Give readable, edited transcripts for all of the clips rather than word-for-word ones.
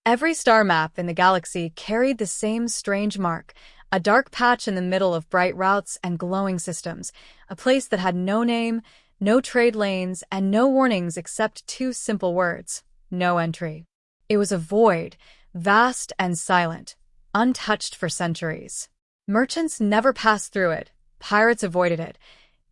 Every star map in the galaxy carried the same strange mark, a dark patch in the middle of bright routes and glowing systems, a place that had no name, no trade lanes, and no warnings except two simple words: no entry. It was a void, vast and silent, untouched for centuries. Merchants never passed through it, pirates avoided it.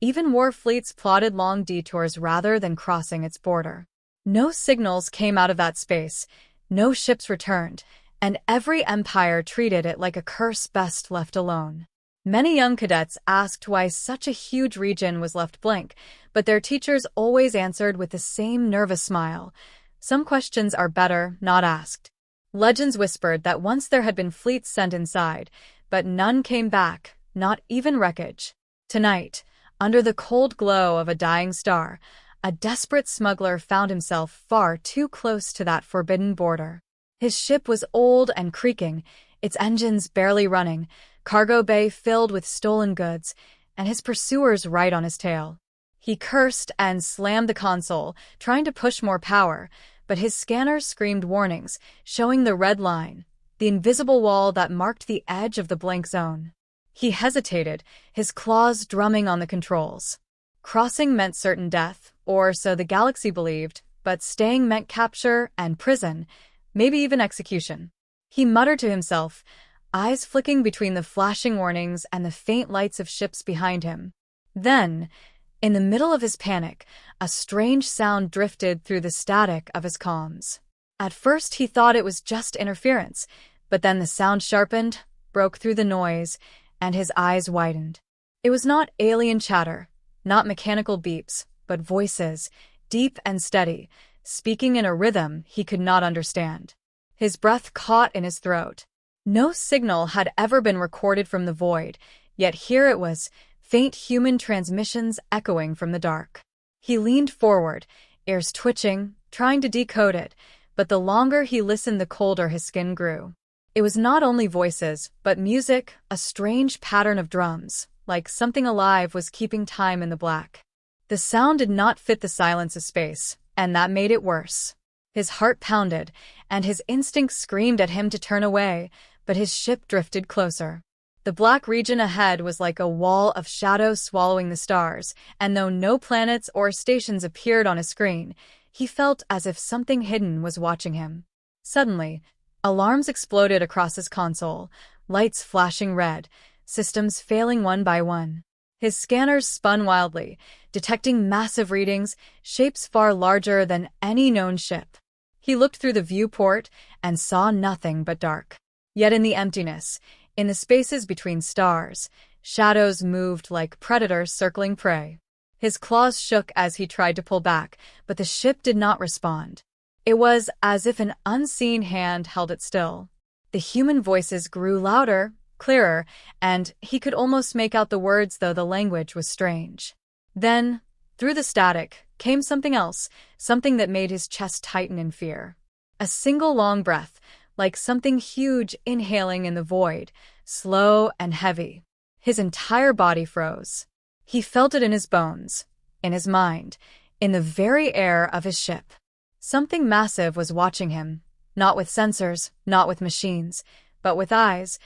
Even war fleets plotted long detours rather than crossing its border. No signals came out of that space, no ships returned, and every empire treated it like a curse best left alone. Many young cadets asked why such a huge region was left blank, but their teachers always answered with the same nervous smile. Some questions are better not asked. Legends whispered that once there had been fleets sent inside, but none came back, not even wreckage. Tonight, under the cold glow of a dying star, a desperate smuggler found himself far too close to that forbidden border. His ship was old and creaking, its engines barely running, cargo bay filled with stolen goods, and his pursuers right on his tail. He cursed and slammed the console, trying to push more power, but his scanners screamed warnings, showing the red line, the invisible wall that marked the edge of the blank zone. He hesitated, his claws drumming on the controls. Crossing meant certain death, or so the galaxy believed, but staying meant capture and prison, maybe even execution. He muttered to himself, eyes flicking between the flashing warnings and the faint lights of ships behind him. Then, in the middle of his panic, a strange sound drifted through the static of his comms. At first he thought it was just interference, but then the sound sharpened, broke through the noise, and his eyes widened. It was not alien chatter, not mechanical beeps, but voices, deep and steady, speaking in a rhythm he could not understand. His breath caught in his throat. No signal had ever been recorded from the void, yet here it was, faint human transmissions echoing from the dark. He leaned forward, ears twitching, trying to decode it, but the longer he listened the colder his skin grew. It was not only voices, but music, a strange pattern of drums, like something alive was keeping time in the black. The sound did not fit the silence of space, and that made it worse. His heart pounded, and his instincts screamed at him to turn away, but his ship drifted closer. The black region ahead was like a wall of shadow swallowing the stars, and though no planets or stations appeared on his screen, he felt as if something hidden was watching him. Suddenly, alarms exploded across his console, lights flashing red, systems failing one by one. His scanners spun wildly, detecting massive readings, shapes far larger than any known ship. He looked through the viewport and saw nothing but dark. Yet in the emptiness, in the spaces between stars, shadows moved like predators circling prey. His claws shook as he tried to pull back, but the ship did not respond. It was as if an unseen hand held it still. The human voices grew louder, clearer, and he could almost make out the words though the language was strange. Then, through the static, came something else, something that made his chest tighten in fear. A single long breath, like something huge inhaling in the void, slow and heavy. His entire body froze. He felt it in his bones, in his mind, in the very air of his ship. Something massive was watching him, not with sensors, not with machines, but with eyes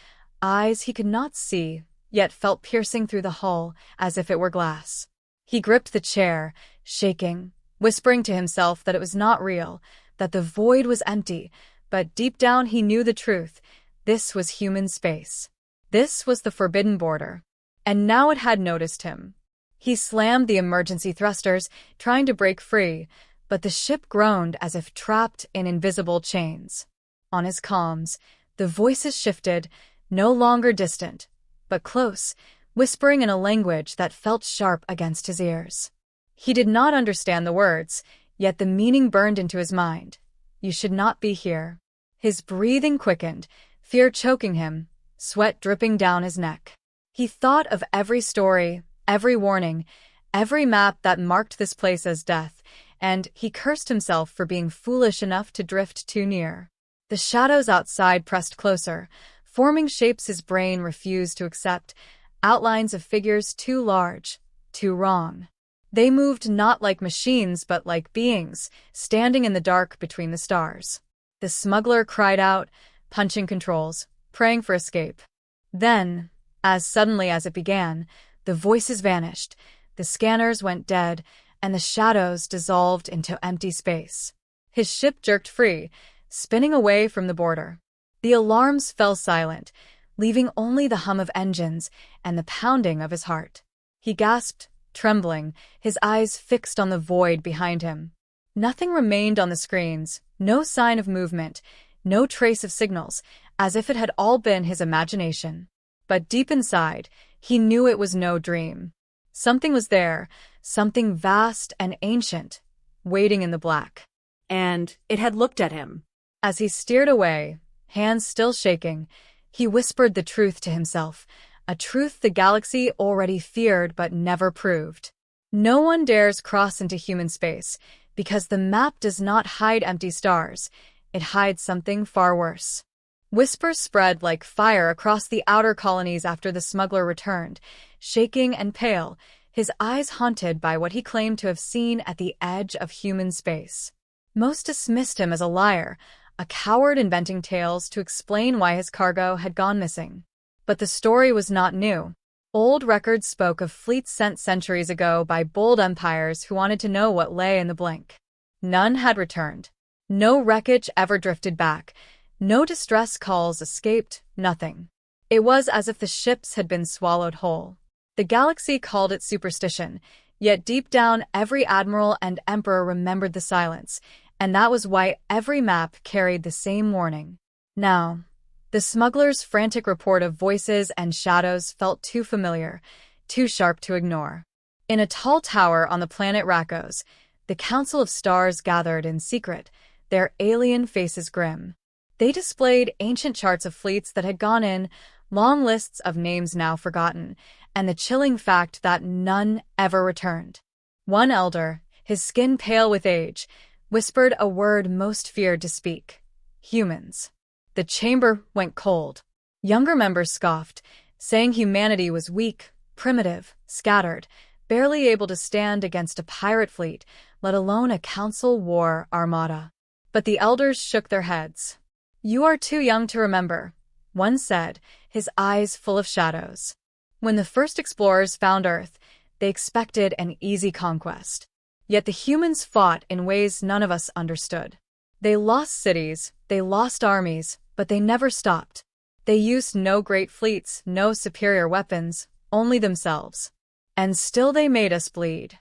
he could not see, yet felt piercing through the hull as if it were glass. He gripped the chair, shaking, whispering to himself that it was not real, that the void was empty, but deep down he knew the truth. This was human space. This was the forbidden border. And now it had noticed him. He slammed the emergency thrusters, trying to break free, but the ship groaned as if trapped in invisible chains. On his comms, the voices shifted, no longer distant, but close, whispering in a language that felt sharp against his ears. He did not understand the words, yet the meaning burned into his mind. You should not be here. His breathing quickened, fear choking him, sweat dripping down his neck. He thought of every story, every warning, every map that marked this place as death, and he cursed himself for being foolish enough to drift too near. The shadows outside pressed closer, forming shapes his brain refused to accept, outlines of figures too large, too wrong. They moved not like machines but like beings, standing in the dark between the stars. The smuggler cried out, punching controls, praying for escape. Then, as suddenly as it began, the voices vanished, the scanners went dead, and the shadows dissolved into empty space. His ship jerked free, spinning away from the border. The alarms fell silent, leaving only the hum of engines and the pounding of his heart. He gasped, trembling, his eyes fixed on the void behind him. Nothing remained on the screens, no sign of movement, no trace of signals, as if it had all been his imagination. But deep inside, he knew it was no dream. Something was there, something vast and ancient, waiting in the black. And it had looked at him. As he steered away, hands still shaking, he whispered the truth to himself, a truth the galaxy already feared but never proved. No one dares cross into human space, because the map does not hide empty stars, it hides something far worse. Whispers spread like fire across the outer colonies after the smuggler returned, shaking and pale, his eyes haunted by what he claimed to have seen at the edge of human space. Most dismissed him as a liar, a coward inventing tales to explain why his cargo had gone missing. But the story was not new. Old records spoke of fleets sent centuries ago by bold empires who wanted to know what lay in the blink. None had returned. No wreckage ever drifted back. No distress calls escaped, nothing. It was as if the ships had been swallowed whole. The galaxy called it superstition, yet deep down every admiral and emperor remembered the silence, and that was why every map carried the same warning. Now, the smuggler's frantic report of voices and shadows felt too familiar, too sharp to ignore. In a tall tower on the planet Rakos, the Council of Stars gathered in secret, their alien faces grim. They displayed ancient charts of fleets that had gone in, long lists of names now forgotten, and the chilling fact that none ever returned. One elder, his skin pale with age, whispered a word most feared to speak: humans. The chamber went cold. Younger members scoffed, saying humanity was weak, primitive, scattered, barely able to stand against a pirate fleet, let alone a council war armada. But the elders shook their heads. "You are too young to remember," one said, his eyes full of shadows. When the first explorers found Earth, they expected an easy conquest. Yet the humans fought in ways none of us understood. They lost cities, they lost armies, but they never stopped. They used no great fleets, no superior weapons, only themselves. And still they made us bleed.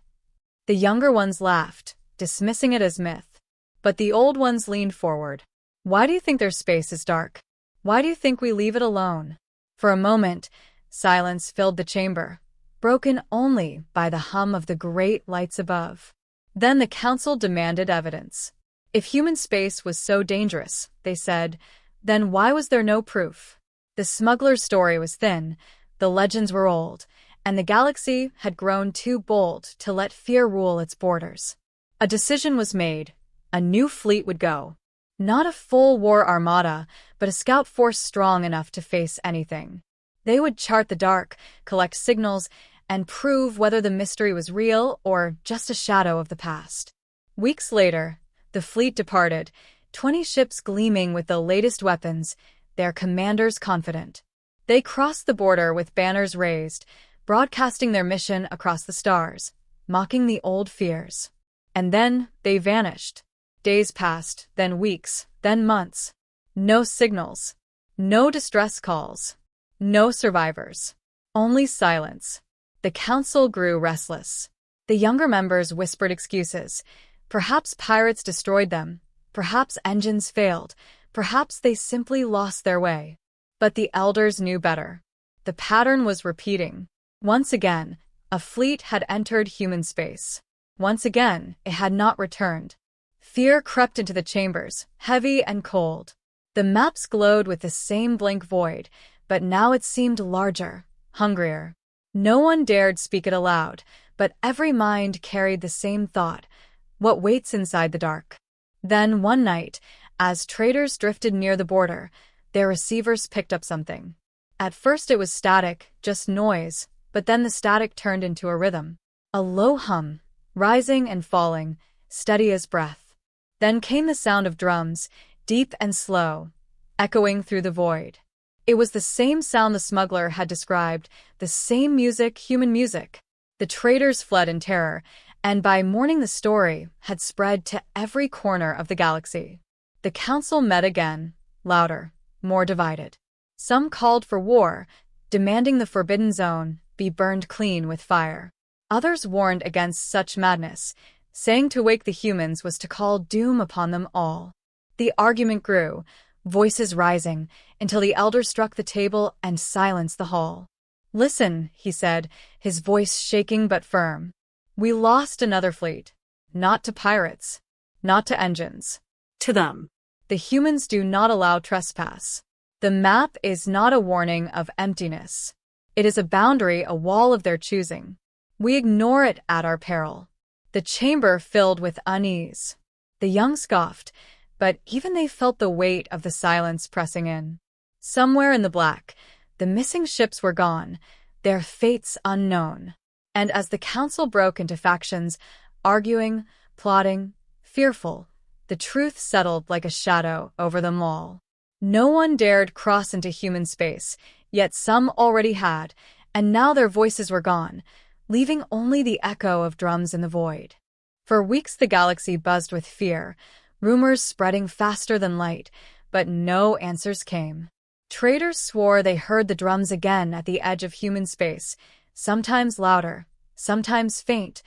The younger ones laughed, dismissing it as myth. But the old ones leaned forward. "Why do you think their space is dark? Why do you think we leave it alone?" For a moment, silence filled the chamber, broken only by the hum of the great lights above. Then the council demanded evidence. If human space was so dangerous, they said, then why was there no proof? The smuggler's story was thin, the legends were old, and the galaxy had grown too bold to let fear rule its borders. A decision was made. A new fleet would go. Not a full war armada, but a scout force strong enough to face anything. They would chart the dark, collect signals, and prove whether the mystery was real or just a shadow of the past. Weeks later, the fleet departed, 20 ships gleaming with the latest weapons, their commanders confident. They crossed the border with banners raised, broadcasting their mission across the stars, mocking the old fears. And then they vanished. Days passed, then weeks, then months. No signals. No distress calls. No survivors. Only silence. The council grew restless. The younger members whispered excuses. Perhaps pirates destroyed them. Perhaps engines failed. Perhaps they simply lost their way. But the elders knew better. The pattern was repeating. Once again, a fleet had entered human space. Once again, it had not returned. Fear crept into the chambers, heavy and cold. The maps glowed with the same blank void, but now it seemed larger, hungrier. No one dared speak it aloud, but every mind carried the same thought: what waits inside the dark? Then one night, as traders drifted near the border, their receivers picked up something. At first it was static, just noise, but then the static turned into a rhythm. A low hum, rising and falling, steady as breath. Then came the sound of drums, deep and slow, echoing through the void. It was the same sound the smuggler had described, the same music, human music. The traders fled in terror, and by morning the story had spread to every corner of the galaxy. The council met again, louder, more divided. Some called for war, demanding the Forbidden Zone be burned clean with fire. Others warned against such madness, saying to wake the humans was to call doom upon them all. The argument grew, voices rising, until the elder struck the table and silenced the hall. "Listen," he said, his voice shaking but firm. "We lost another fleet. Not to pirates. Not to engines. To them. The humans do not allow trespass. The map is not a warning of emptiness. It is a boundary, a wall of their choosing. We ignore it at our peril." The chamber filled with unease. The young scoffed, but even they felt the weight of the silence pressing in. Somewhere in the black, the missing ships were gone, their fates unknown. And as the council broke into factions, arguing, plotting, fearful, the truth settled like a shadow over them all. No one dared cross into human space, yet some already had, and now their voices were gone, leaving only the echo of drums in the void. For weeks the galaxy buzzed with fear, rumors spreading faster than light, but no answers came. Traders swore they heard the drums again at the edge of human space, sometimes louder, sometimes faint,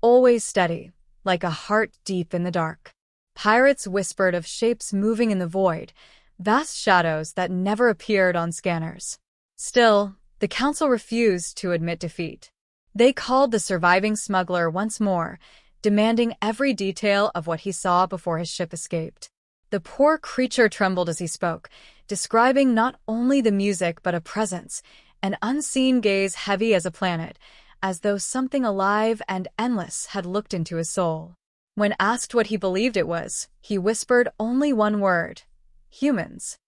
always steady, like a heart deep in the dark. Pirates whispered of shapes moving in the void, vast shadows that never appeared on scanners. Still, the council refused to admit defeat. They called the surviving smuggler once more, demanding every detail of what he saw before his ship escaped. The poor creature trembled as he spoke, describing not only the music but a presence, an unseen gaze heavy as a planet, as though something alive and endless had looked into his soul. When asked what he believed it was, he whispered only one word: humans.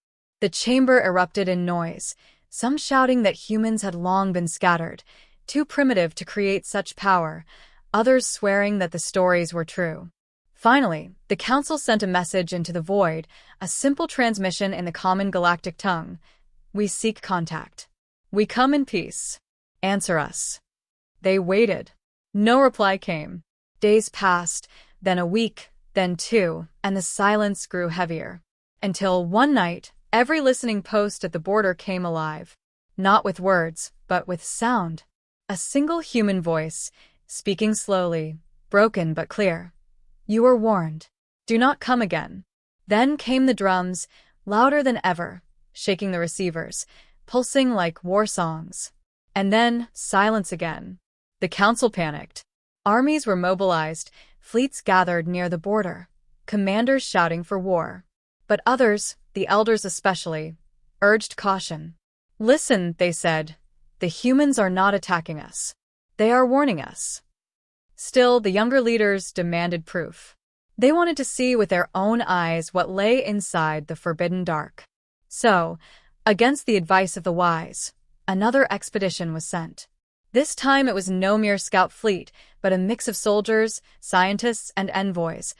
The chamber erupted in noise, some shouting that humans had long been scattered, too primitive to create such power, others swearing that the stories were true. Finally, the council sent a message into the void, a simple transmission in the common galactic tongue. "We seek contact. We come in peace. Answer us." They waited. No reply came. Days passed, then a week, then two, and the silence grew heavier. Until one night, every listening post at the border came alive. Not with words, but with sound. A single human voice, speaking slowly, broken but clear. "You are warned. Do not come again." Then came the drums, louder than ever, shaking the receivers, pulsing like war songs. And then silence again. The council panicked. Armies were mobilized, fleets gathered near the border, commanders shouting for war. But others, the elders especially, urged caution. "Listen," they said, "the humans are not attacking us. They are warning us." Still, the younger leaders demanded proof. They wanted to see with their own eyes what lay inside the forbidden dark. So, against the advice of the wise, another expedition was sent. This time it was no mere scout fleet, but a mix of soldiers, scientists, and envoys,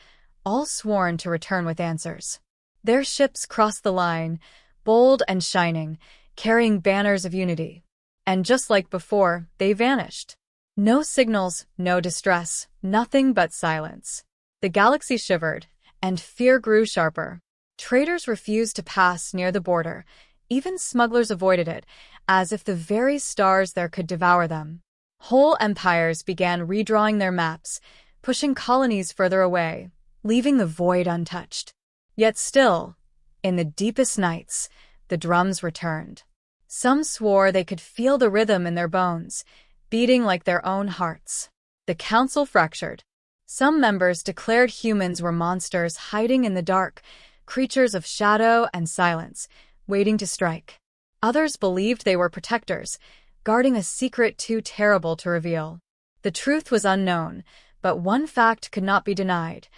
all sworn to return with answers. Their ships crossed the line, bold and shining, carrying banners of unity. And just like before, they vanished. No signals, no distress, nothing but silence. The galaxy shivered, and fear grew sharper. Traders refused to pass near the border. Even smugglers avoided it, as if the very stars there could devour them. Whole empires began redrawing their maps, pushing colonies further away, leaving the void untouched. Yet still, in the deepest nights, the drums returned. Some swore they could feel the rhythm in their bones, beating like their own hearts. The council fractured. Some members declared humans were monsters hiding in the dark, creatures of shadow and silence, waiting to strike. Others believed they were protectors, guarding a secret too terrible to reveal. The truth was unknown, but one fact could not be denied.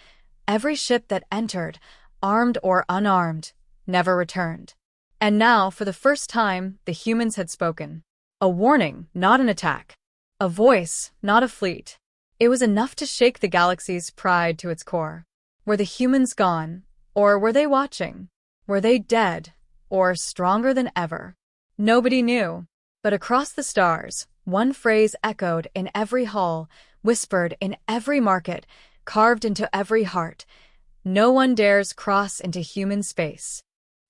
Every ship that entered, armed or unarmed, never returned. And now, for the first time, the humans had spoken. A warning, not an attack. A voice, not a fleet. It was enough to shake the galaxy's pride to its core. Were the humans gone, Or were they watching? Were they dead? Or stronger than ever? Nobody knew. But across the stars, one phrase echoed in every hall, whispered in every market, carved into every heart: no one dares cross into human space.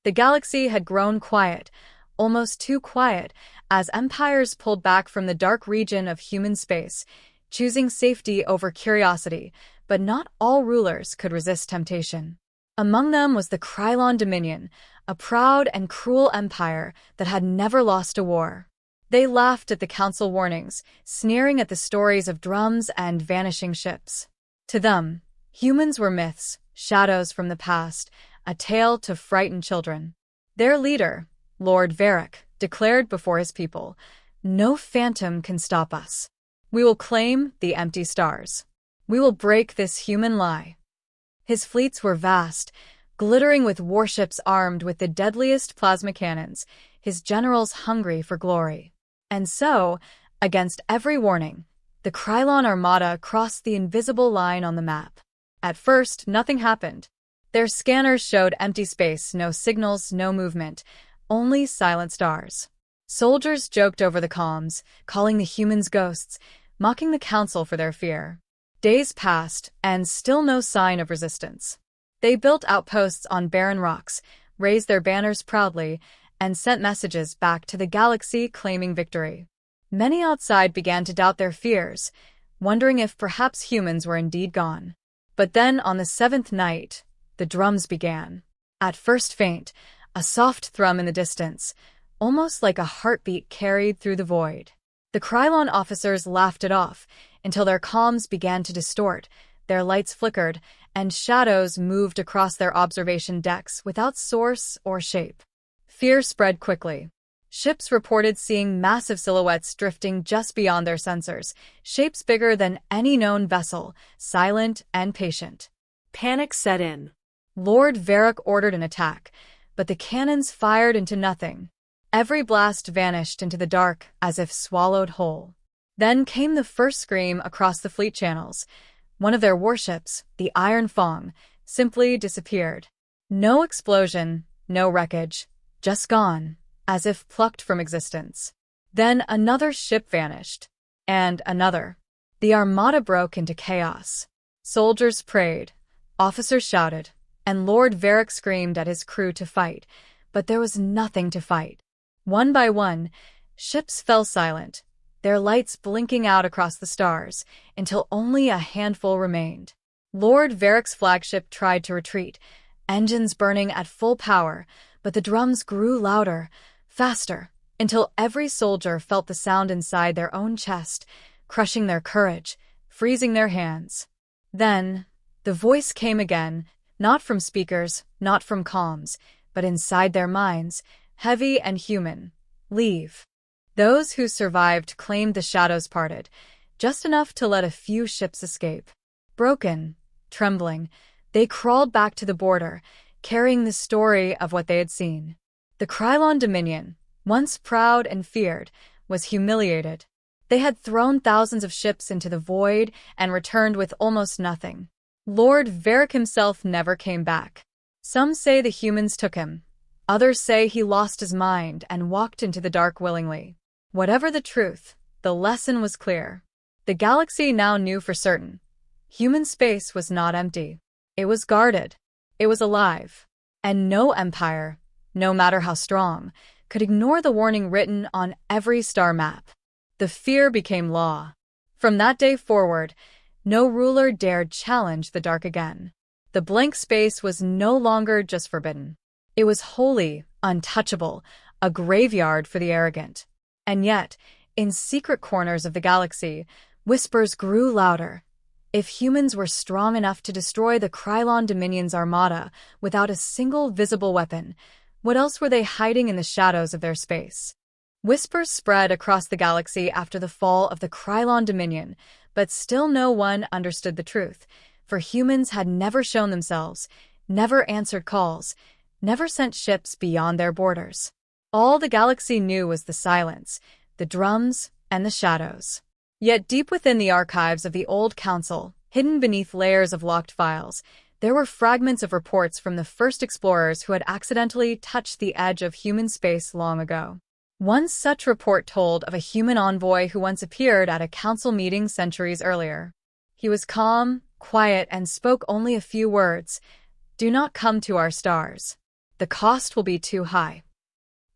The galaxy had grown quiet, almost too quiet, as empires pulled back from the dark region of human space, choosing safety over curiosity, but not all rulers could resist temptation. Among them was the Krylon Dominion, a proud and cruel empire that had never lost a war. They laughed at the council warnings, sneering at the stories of drums and vanishing ships. To them, humans were myths, shadows from the past, a tale to frighten children. Their leader, Lord Varric, declared before his people, "No phantom can stop us. We will claim the empty stars. We will break this human lie." His fleets were vast, glittering with warships armed with the deadliest plasma cannons, his generals hungry for glory. And so, against every warning, the Krylon Armada crossed the invisible line on the map. At first, nothing happened. Their scanners showed empty space, no signals, no movement, only silent stars. Soldiers joked over the comms, calling the humans ghosts, mocking the council for their fear. Days passed, and still no sign of resistance. They built outposts on barren rocks, raised their banners proudly, and sent messages back to the galaxy claiming victory. Many outside began to doubt their fears, wondering if perhaps humans were indeed gone. But then, on the seventh night, the drums began. At first faint, a soft thrum in the distance, almost like a heartbeat carried through the void. The Krylon officers laughed it off, until their comms began to distort, their lights flickered, and shadows moved across their observation decks without source or shape. Fear spread quickly. Ships reported seeing massive silhouettes drifting just beyond their sensors, shapes bigger than any known vessel, silent and patient. Panic set in. Lord Varric ordered an attack, but the cannons fired into nothing. Every blast vanished into the dark as if swallowed whole. Then came the first scream across the fleet channels. One of their warships, the Iron Fong, simply disappeared. No explosion, no wreckage, just gone, as if plucked from existence. Then another ship vanished. And another. The armada broke into chaos. Soldiers prayed, officers shouted, and Lord Varric screamed at his crew to fight, but there was nothing to fight. One by one, ships fell silent, their lights blinking out across the stars, until only a handful remained. Lord Varric's flagship tried to retreat, engines burning at full power, but the drums grew louder, faster, until every soldier felt the sound inside their own chest, crushing their courage, freezing their hands. Then, the voice came again, not from speakers, not from comms, but inside their minds, heavy and human. Leave. Those who survived claimed the shadows parted, just enough to let a few ships escape. Broken, trembling, they crawled back to the border, carrying the story of what they had seen. The Krylon Dominion, once proud and feared, was humiliated. They had thrown thousands of ships into the void and returned with almost nothing. Lord Varric himself never came back. Some say the humans took him. Others say he lost his mind and walked into the dark willingly. Whatever the truth, the lesson was clear. The galaxy now knew for certain. Human space was not empty. It was guarded. It was alive. And no empire, no matter how strong, could ignore the warning written on every star map. The fear became law. From that day forward, no ruler dared challenge the dark again. The blank space was no longer just forbidden. It was holy, untouchable, a graveyard for the arrogant. And yet, in secret corners of the galaxy, whispers grew louder. If humans were strong enough to destroy the Krylon Dominion's armada without a single visible weapon, what else were they hiding in the shadows of their space? Whispers spread across the galaxy after the fall of the Krylon Dominion, but still no one understood the truth, for humans had never shown themselves, never answered calls, never sent ships beyond their borders. All the galaxy knew was the silence, the drums, and the shadows. Yet deep within the archives of the old council, hidden beneath layers of locked files, There were fragments of reports from the first explorers who had accidentally touched the edge of human space long ago. One such report told of a human envoy who once appeared at a council meeting centuries earlier. He was calm, quiet, and spoke only a few words. "Do not come to our stars. The cost will be too high."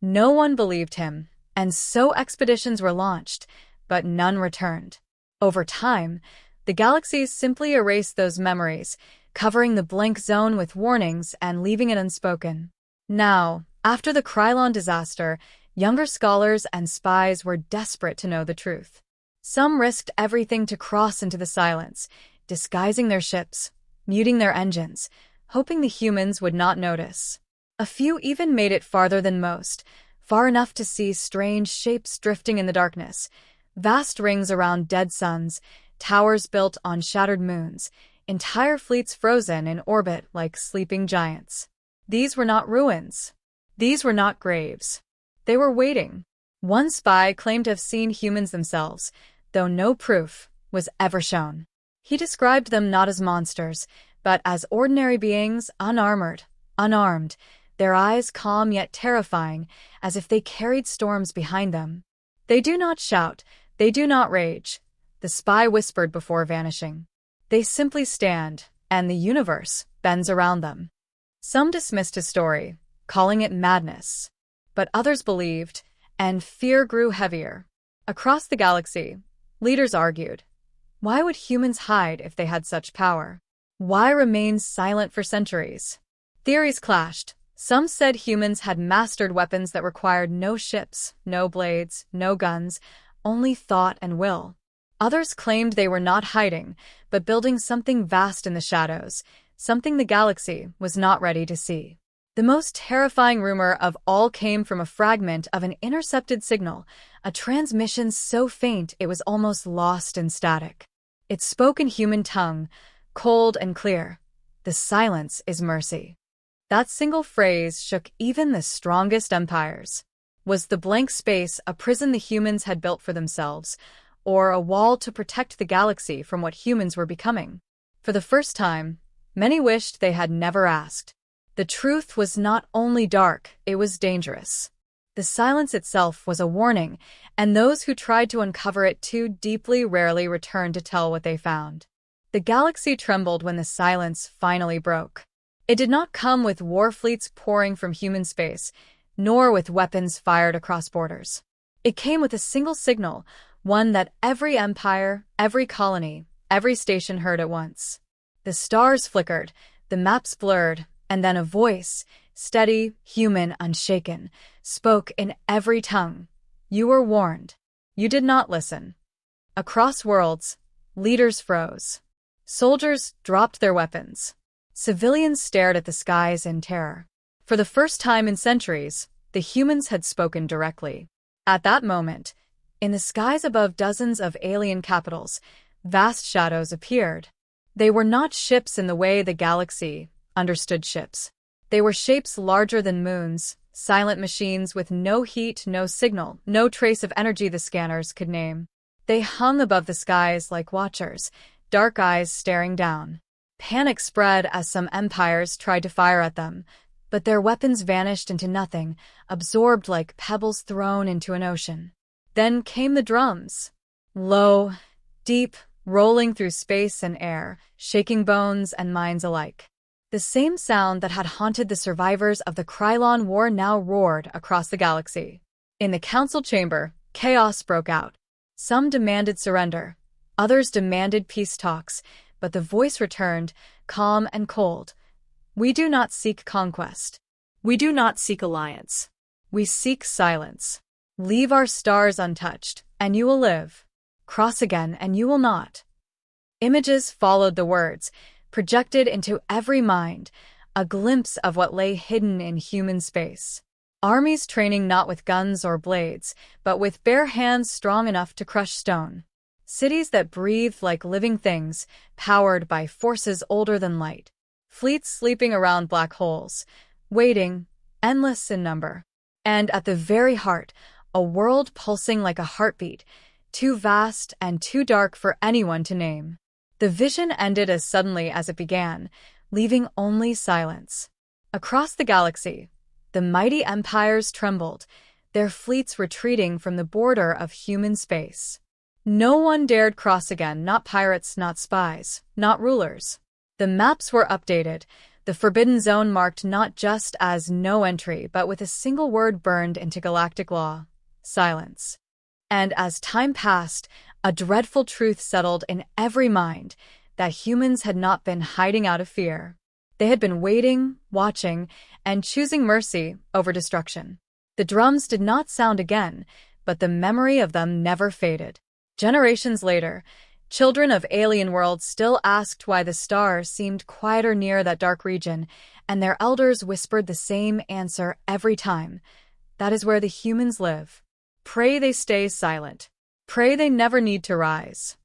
No one believed him, and so expeditions were launched, but none returned. Over time, the galaxies simply erased those memories, covering the blank zone with warnings and leaving it unspoken. Now, after the Krylon disaster, younger scholars and spies were desperate to know the truth. Some risked everything to cross into the silence, disguising their ships, muting their engines, hoping the humans would not notice. A few even made it farther than most, far enough to see strange shapes drifting in the darkness, vast rings around dead suns, towers built on shattered moons, entire fleets frozen in orbit like sleeping giants. These were not ruins. These were not graves. They were waiting. One spy claimed to have seen humans themselves, though no proof was ever shown. He described them not as monsters, but as ordinary beings, unarmored, unarmed, their eyes calm yet terrifying, as if they carried storms behind them. "They do not shout, they do not rage," the spy whispered before vanishing. "They simply stand, and the universe bends around them." Some dismissed his story, calling it madness. But others believed, and fear grew heavier. Across the galaxy, leaders argued. Why would humans hide if they had such power? Why remain silent for centuries? Theories clashed. Some said humans had mastered weapons that required no ships, no blades, no guns, only thought and will. Others claimed they were not hiding, but building something vast in the shadows, something the galaxy was not ready to see. The most terrifying rumor of all came from a fragment of an intercepted signal, a transmission so faint it was almost lost in static. It spoke in human tongue, cold and clear. "The silence is mercy." That single phrase shook even the strongest empires. Was the blank space a prison the humans had built for themselves, or a wall to protect the galaxy from what humans were becoming? For the first time, many wished they had never asked. The truth was not only dark, it was dangerous. The silence itself was a warning, and those who tried to uncover it too deeply rarely returned to tell what they found. The galaxy trembled when the silence finally broke. It did not come with war fleets pouring from human space, nor with weapons fired across borders. It came with a single signal, one that every empire, every colony, every station heard at once. The stars flickered, the maps blurred, and then a voice, steady, human, unshaken, spoke in every tongue. "You were warned. You did not listen." Across worlds, leaders froze. Soldiers dropped their weapons. Civilians stared at the skies in terror. For the first time in centuries, the humans had spoken directly. At that moment, in the skies above dozens of alien capitals, vast shadows appeared. They were not ships in the way the galaxy understood ships. They were shapes larger than moons, silent machines with no heat, no signal, no trace of energy the scanners could name. They hung above the skies like watchers, dark eyes staring down. Panic spread as some empires tried to fire at them, but their weapons vanished into nothing, absorbed like pebbles thrown into an ocean. Then came the drums. Low, deep, rolling through space and air, shaking bones and minds alike. The same sound that had haunted the survivors of the Krylon War now roared across the galaxy. In the council chamber, chaos broke out. Some demanded surrender. Others demanded peace talks, but the voice returned, calm and cold. "We do not seek conquest. We do not seek alliance. We seek silence. Leave our stars untouched, and you will live. Cross again, and you will not." Images followed the words, projected into every mind, a glimpse of what lay hidden in human space. Armies training not with guns or blades, but with bare hands strong enough to crush stone. Cities that breathed like living things, powered by forces older than light. Fleets sleeping around black holes, waiting, endless in number. And at the very heart, a world pulsing like a heartbeat, too vast and too dark for anyone to name. The vision ended as suddenly as it began, leaving only silence. Across the galaxy, the mighty empires trembled, their fleets retreating from the border of human space. No one dared cross again, not pirates, not spies, not rulers. The maps were updated, the Forbidden Zone marked not just as no entry, but with a single word burned into galactic law: silence. And as time passed, a dreadful truth settled in every mind, that humans had not been hiding out of fear. They had been waiting, watching, and choosing mercy over destruction. The drums did not sound again, but the memory of them never faded. Generations later, children of alien worlds still asked why the stars seemed quieter near that dark region, and their elders whispered the same answer every time: that is where the humans live. Pray they stay silent. Pray they never need to rise.